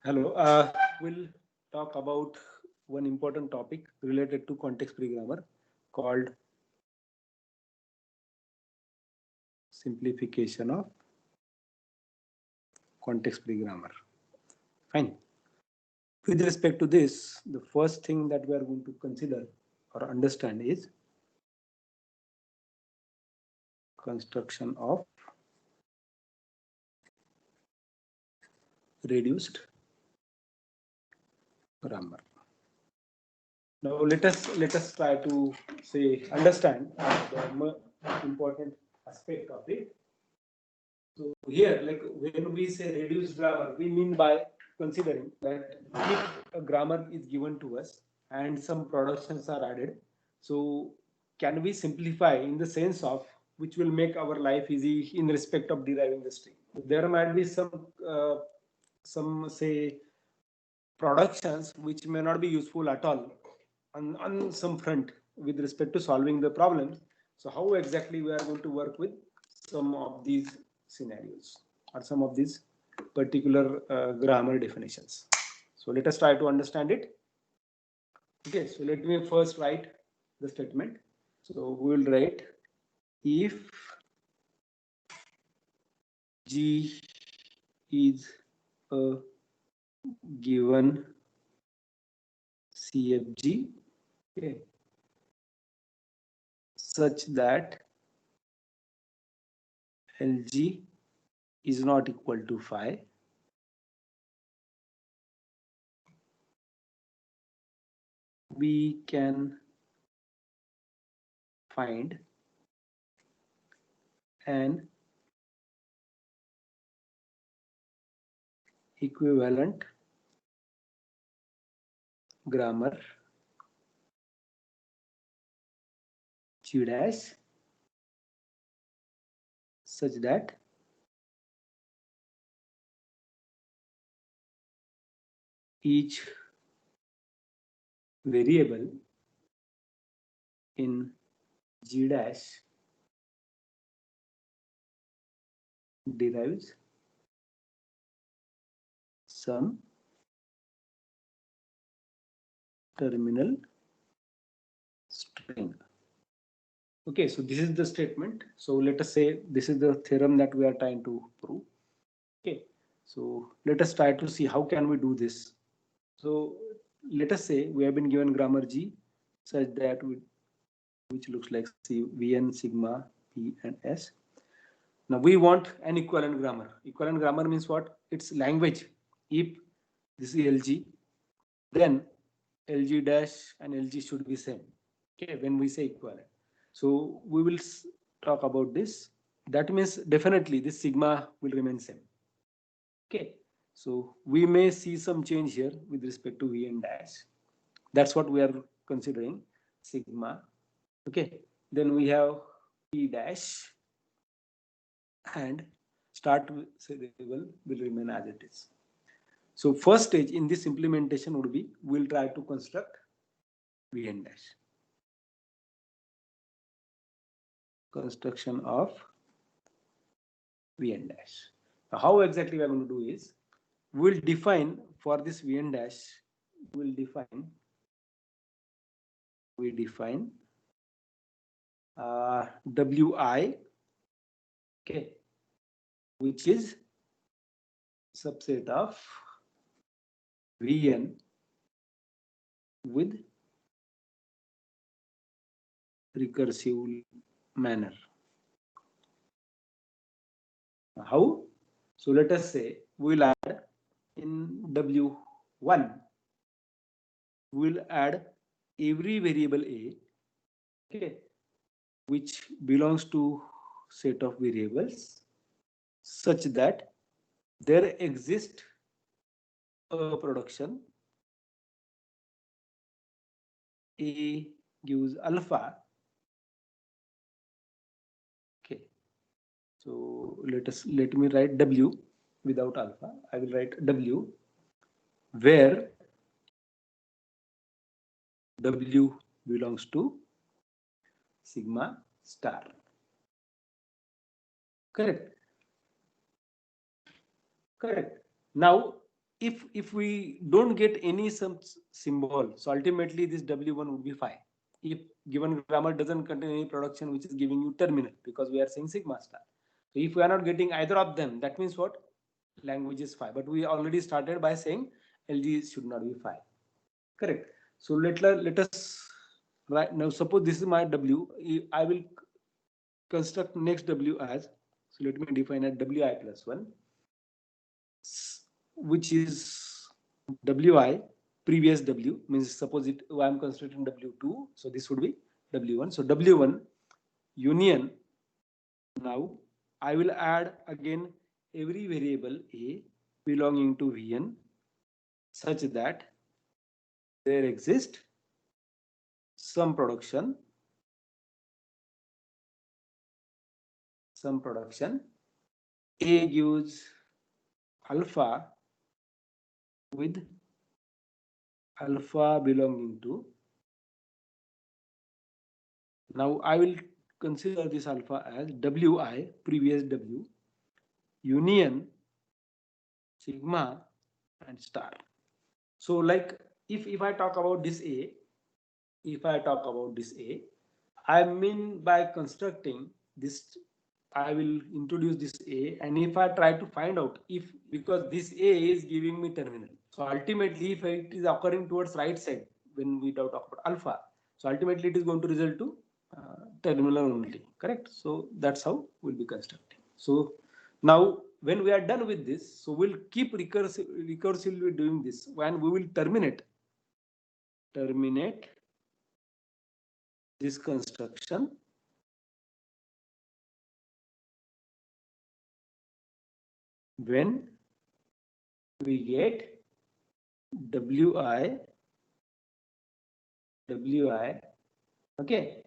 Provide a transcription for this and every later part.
Hello. We'll talk about one important topic related to context-free grammar called simplification of context-free grammar. Fine. With respect to this, the first thing that we are going to consider or understand is construction of reduced grammar. Now let us try to say understand the important aspect of it. So here, like when we say reduced grammar, we mean by considering that if a grammar is given to us and some productions are added, so can we simplify in the sense of which will make our life easy in respect of deriving the string? There might be some say productions which may not be useful at all on some front with respect to solving the problems. So how exactly we are going to work with some of these scenarios or some of these particular grammar definitions. So let us try to understand it. Okay, so let me first write the statement. So we will write if G is a given CFG, okay, such that LG is not equal to phi, we can find an equivalent grammar G dash such that each variable in G dash derives some terminal string. Okay, so this is the statement. So let us say this is the theorem that we are trying to prove. Okay, so let us try to see how can we do this. So let us say we have been given grammar G such that which looks like C, Vn, sigma, P and S. Now we want an equivalent grammar. Equivalent grammar means what? It's language. If this is LG, then LG dash and LG should be same. Okay, when we say equivalent. So we will talk about this. That means definitely this sigma will remain same. Okay, so we may see some change here with respect to Vn dash. That's what we are considering sigma. Okay, then we have P dash and start variable will remain as it is. So first stage in this implementation would be we'll try to construct Vn dash. Construction of Vn dash. Now how exactly we are going to do is we'll define for this Vn dash, we'll define Wi, okay, which is subset of Vn with recursive manner. How? So let us say we'll add in W1, we'll add every variable A, okay, which belongs to set of variables such that there exists a production A gives alpha. Okay, so let me write W without alpha. I will write W where W belongs to sigma star. Correct. Correct. Now if we don't get any some symbol, so ultimately this W1 would be phi. If given grammar doesn't contain any production which is giving you terminal, because we are saying sigma star. So if we are not getting either of them, that means what? Language is phi. But we already started by saying LG should not be phi. Correct. So let us right now suppose this is my W. I will construct next W as, so let me define a Wi plus 1, which is Wi previous W, means suppose it I am constructing W2, so this would be W1. So W1 union. Now I will add again every variable A belonging to Vn such that there exists some production A gives alpha with alpha belonging to, now I will consider this alpha as Wi previous W union sigma and star. So like if I talk about this A, I mean by constructing this, I will introduce this A, and if I try to find out if, because this A is giving me terminal, so ultimately if it is occurring towards right side when we talk about alpha, so ultimately it is going to result to terminal only, correct? So that's how we'll be constructing. So now when we are done with this, so we'll keep recursively doing this when we will terminate this construction when we get Wi, okay,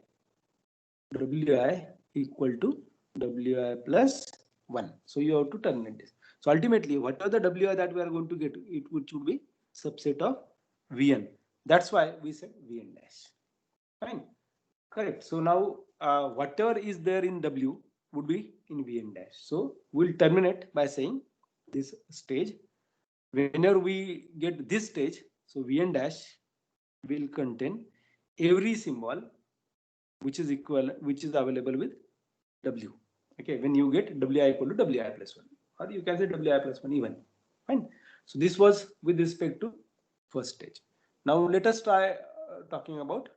Wi equal to Wi plus 1. So you have to terminate this. So ultimately, whatever the Wi that we are going to get, it should be subset of Vn. That's why we said Vn dash. Fine. Correct. So now whatever is there in W would be in Vn dash. So we'll terminate by saying this stage. Whenever we get this stage, so Vn dash will contain every symbol which is available with W. Okay, when you get Wi equal to Wi plus 1, or you can say Wi plus 1 even. Fine. So this was with respect to first stage. Now let us try talking about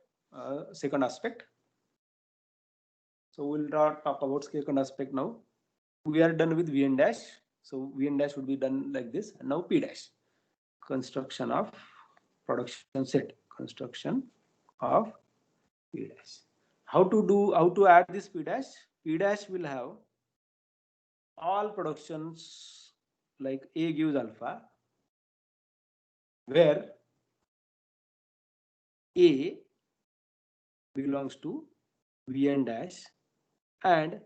second aspect. So we'll talk about second aspect now. We are done with Vn dash. So Vn dash would be done like this. And now P dash. Construction of production set. Construction of P dash. How to add this P dash? P dash will have all productions like A gives alpha, where A belongs to Vn dash and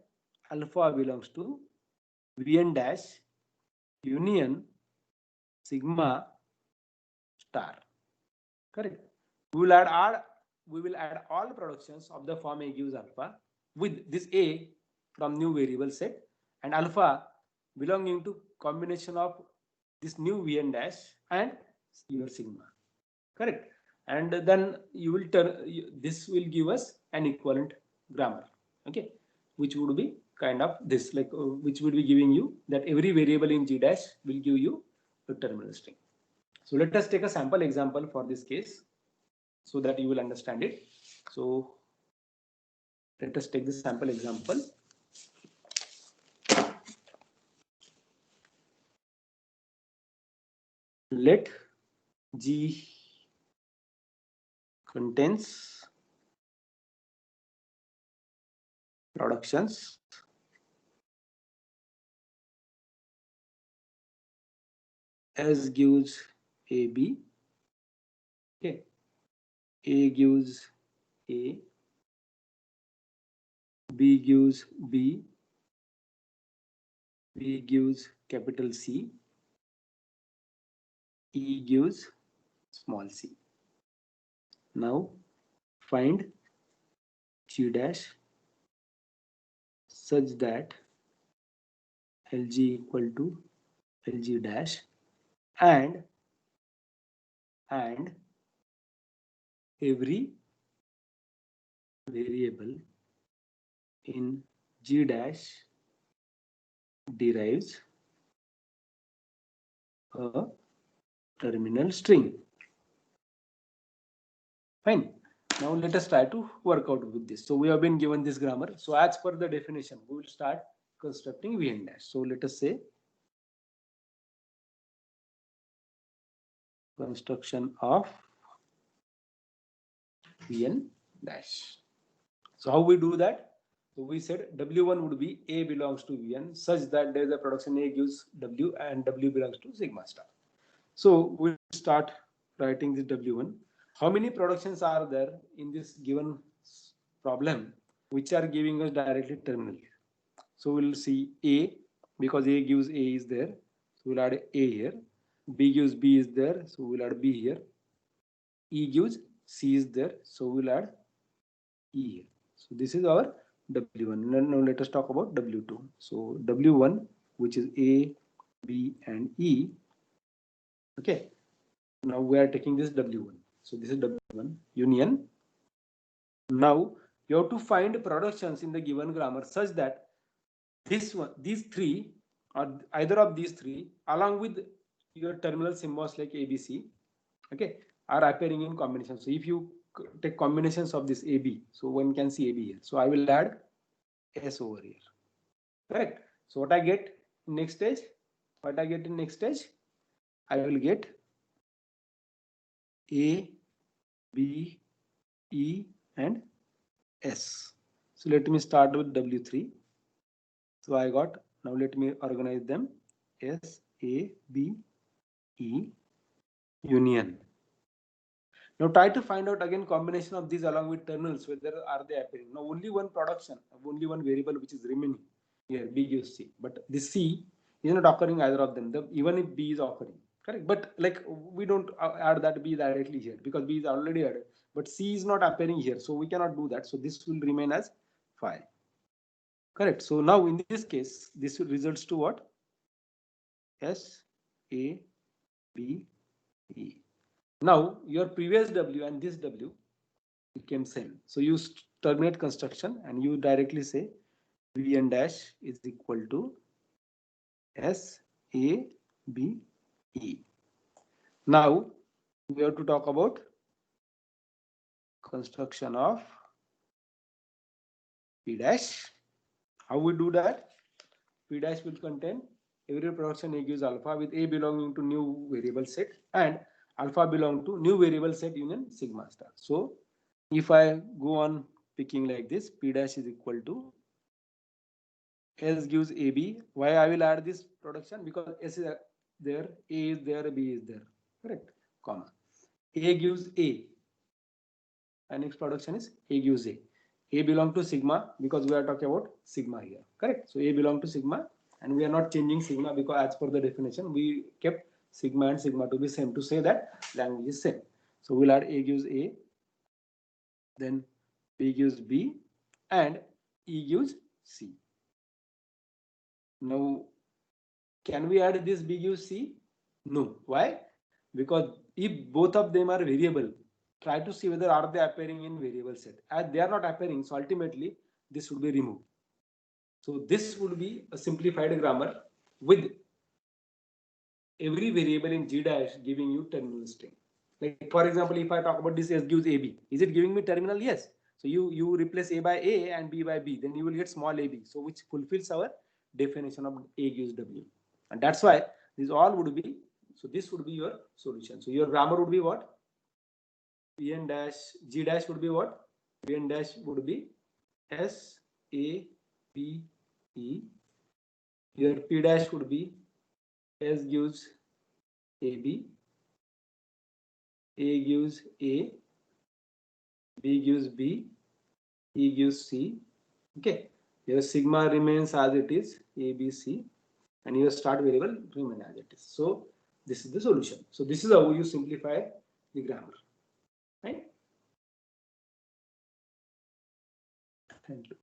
alpha belongs to Vn dash union sigma star. Correct. We will add all productions of the form A gives alpha with this A from new variable set and alpha belonging to combination of this new Vn dash and your sigma. Correct. And then you will this will give us an equivalent grammar. Okay, which would be kind of this, like which would be giving you that every variable in G dash will give you the terminal string. So let us take a sample example for this case so that you will understand it. So let us take the sample example. Let G contains productions S gives AB. Okay, A gives A, B gives B, B gives capital C, E gives small c. Now find G dash such that LG equal to LG dash and every variable in G dash derives a terminal string. Fine. Now let us try to work out with this. So we have been given this grammar. So as per the definition, we will start constructing Vn dash. So let us say construction of Vn dash. So how we do that? So we said W1 would be A belongs to Vn such that there is a production A gives W and W belongs to sigma star. So we'll start writing this W1. How many productions are there in this given problem which are giving us directly terminal? So we'll see A, because A gives A is there. So we'll add A here. B gives B is there. So we'll add B here. E gives C is there. So we'll add E here. So this is our W1. Now let us talk about W2. So W1, which is A, B and E. Okay. Now we are taking this W1. So this is W1 union. Now you have to find productions in the given grammar such that these three or either of these three along with your terminal symbols like ABC, okay, are appearing in combination. So if you take combinations of this AB, so one can see AB here. So I will add S over here. Correct. So what I get in next stage? What I get in next stage? I will get A, B, E and S. So let me start with W3. So I got, now let me organize them. S, A, B, E, union. Now try to find out again combination of these along with terminals, whether are they appearing. Now only one production, only one variable which is remaining here, B gives C. But this C is not occurring either of them, even if B is occurring. Correct. But like we don't add that B directly here because B is already added. But C is not appearing here. So we cannot do that. So this will remain as 5. Correct. So now in this case, this results to what? S, A, B, E. Now your previous W and this W became same. So you terminate construction and you directly say Vn dash is equal to S, A, B, E. Now we have to talk about construction of P dash. How we do that? P dash will contain every production A gives alpha with A belonging to new variable set and alpha belong to new variable set union sigma star. So if I go on picking like this, P dash is equal to S gives AB. Why I will add this production? Because S is there, A is there, B is there. Correct? Comma. A gives A. And next production is A gives A. A belong to sigma because we are talking about sigma here. Correct? So A belong to sigma and we are not changing sigma because as per the definition we kept sigma and sigma to be same to say that language is same. So we'll add A gives A, then B gives B and E gives C. Now can we add this B gives C? No. Why? Because if both of them are variable, try to see whether are they appearing in variable set. As they are not appearing, so ultimately this would be removed. So this would be a simplified grammar with every variable in G dash giving you terminal string. Like for example, if I talk about this S gives AB, is it giving me terminal? Yes. So you replace A by A and B by B, then you will get small AB. So which fulfills our definition of A gives W. And that's why this all would be, so this would be your solution. So your grammar would be what? Vn dash, G dash would be what? Vn dash would be S, A, B, E. Your P dash would be S gives AB, A gives A, B gives B, E gives C. Okay. Your sigma remains as it is, A, B, C, and your start variable remain as it is. So this is the solution. So this is how you simplify the grammar. Right? Thank you.